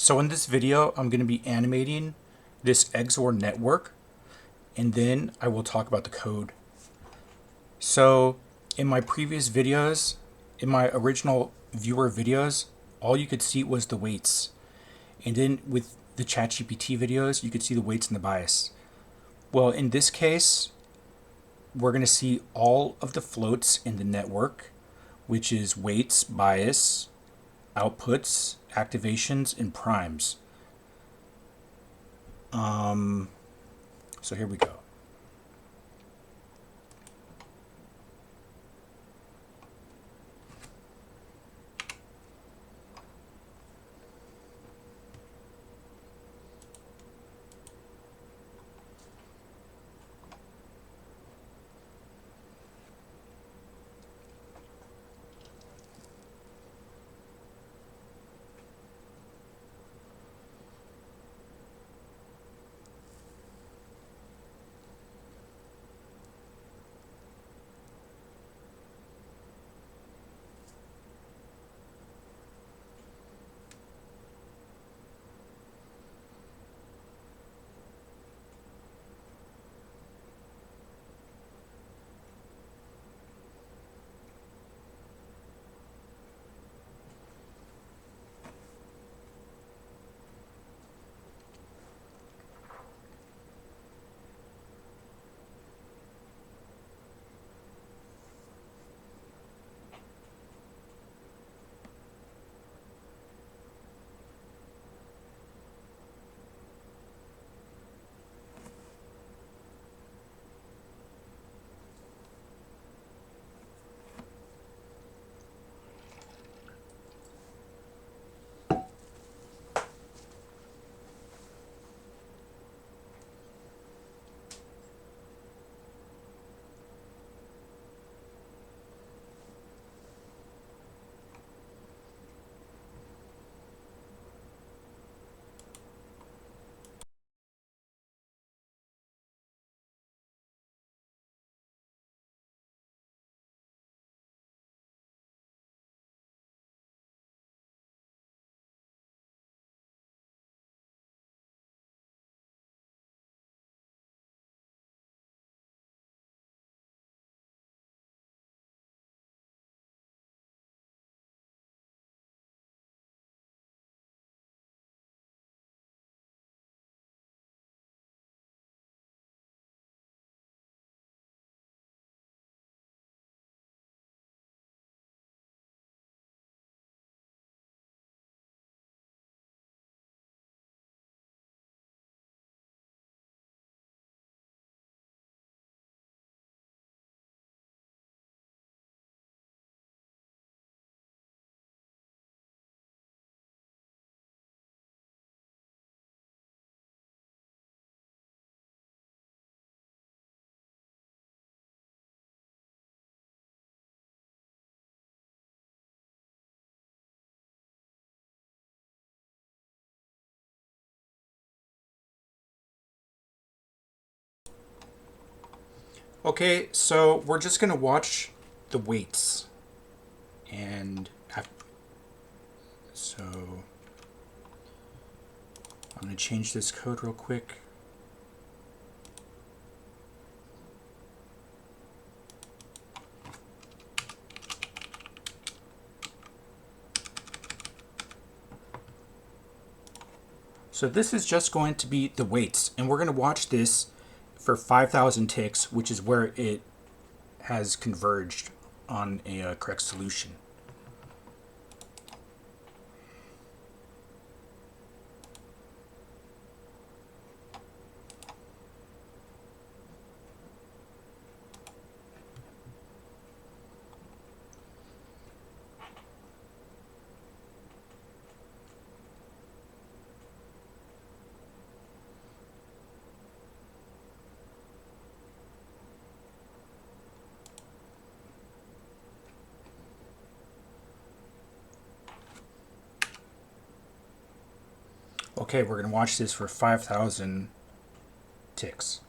So in this video, I'm going to be animating this XOR network, and then I will talk about the code. So in my previous videos, in my original viewer videos, all you could see was the weights. And then with the ChatGPT videos, you could see the weights and the bias. Well, in this case, we're going to see all of the floats in the network, which is weights, bias, outputs, activations, and primes. So here we go. Okay, so we're just going to watch the weights. And so I'm going to change this code real quick. So this is just going to be the weights, and we're going to watch this for 5,000 ticks, which is where it has converged on a correct solution. Okay, we're going to watch this for 5,000 ticks.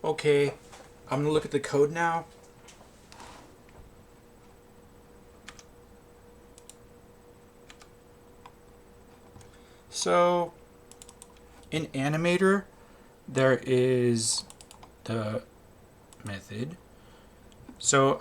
Okay, I'm going to look at the code now. So in Animator, there is the method. So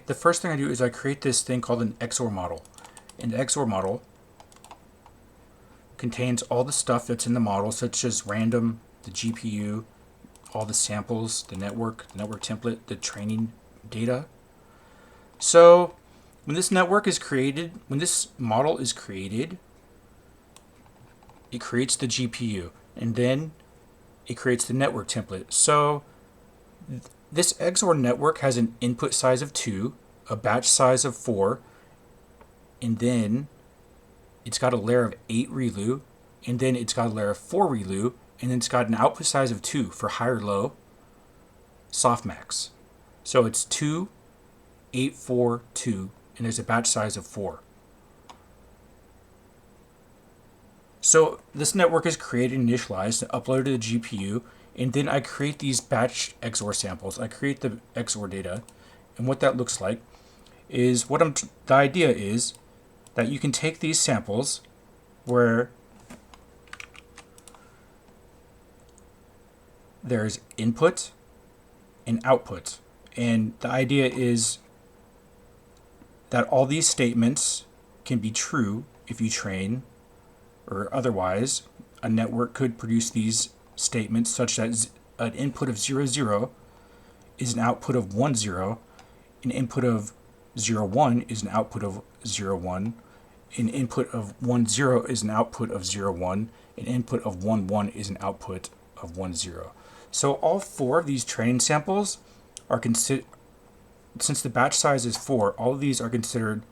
the first thing I do is I create this thing called an XOR model. And the XOR model contains all the stuff that's in the model, such as random, the GPU, all the samples, the network template, the training data. So when this network is created, when this model is created, it creates the GPU, and then it creates the network template. So this XOR network has an input size of 2, a batch size of 4, and then it's got a layer of 8 ReLU, and then it's got a layer of 4 ReLU, and then it's got an output size of 2 for high or low softmax. So it's 2, 8, 4, 2, and there's a batch size of 4. So this network is created and initialized and uploaded to the GPU, and then I create these batch XOR samples. I create the XOR data, and what that looks like is the idea is that you can take these samples where there's input and output, and the idea is that all these statements can be true if you train, or otherwise a network could produce these statements such that an input of 0, 0 is an output of 1, 0, an input of 0, 1 is an output of 0, 1, an input of 1, 0 is an output of 0, 1, an input of 1, 1 is an output of 1, 0. So all 4 of these training samples are considered, since the batch size is 4, all of these are considered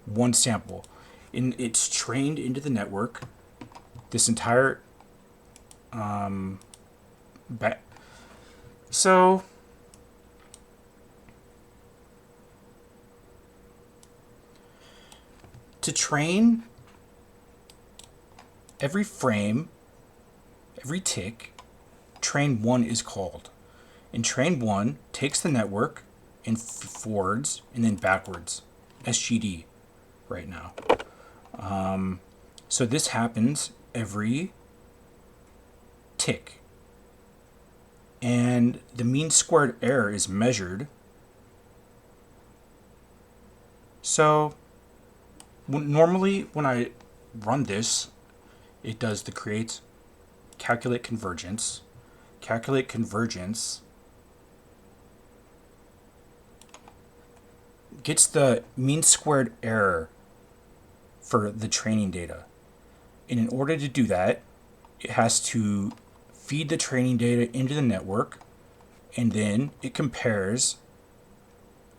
one sample. And it's trained into the network. This entire so to train every frame, every tick, train 1 is called. And train 1 takes the network and forwards and then backwards, SGD right now. So this happens every tick. And the mean squared error is measured. So normally when I run this, it does the create, calculate convergence. Calculate convergence gets the mean squared error for the training data. And in order to do that, it has to feed the training data into the network, and then it compares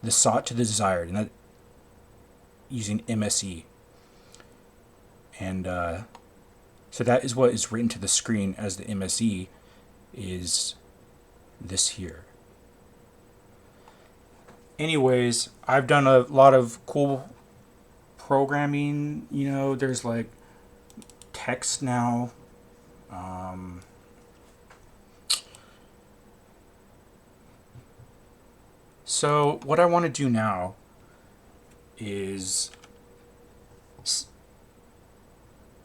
the sought to the desired, and that using MSE. And so that is what is written to the screen as the MSE is this here. Anyways, I've done a lot of cool programming. There's like text now. So what I want to do now is,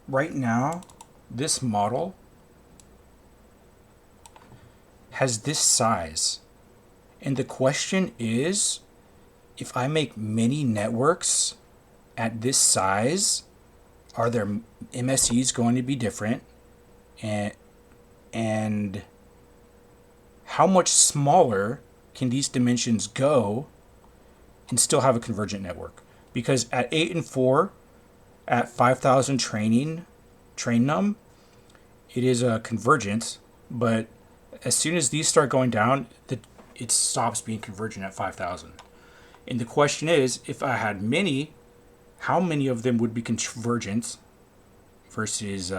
right now, this model has this size. And the question is, if I make many networks at this size, are their MSEs going to be different? And how much smaller can these dimensions go and still have a convergent network? Because at 8 and 4, at 5,000 train num, it is a convergent, but as soon as these start going down, it stops being convergent at 5,000. And the question is, if I had many, how many of them would be convergent versus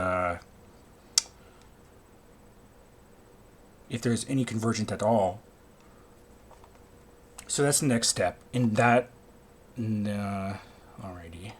if there's any convergent at all. So that's the next step. In that, alrighty.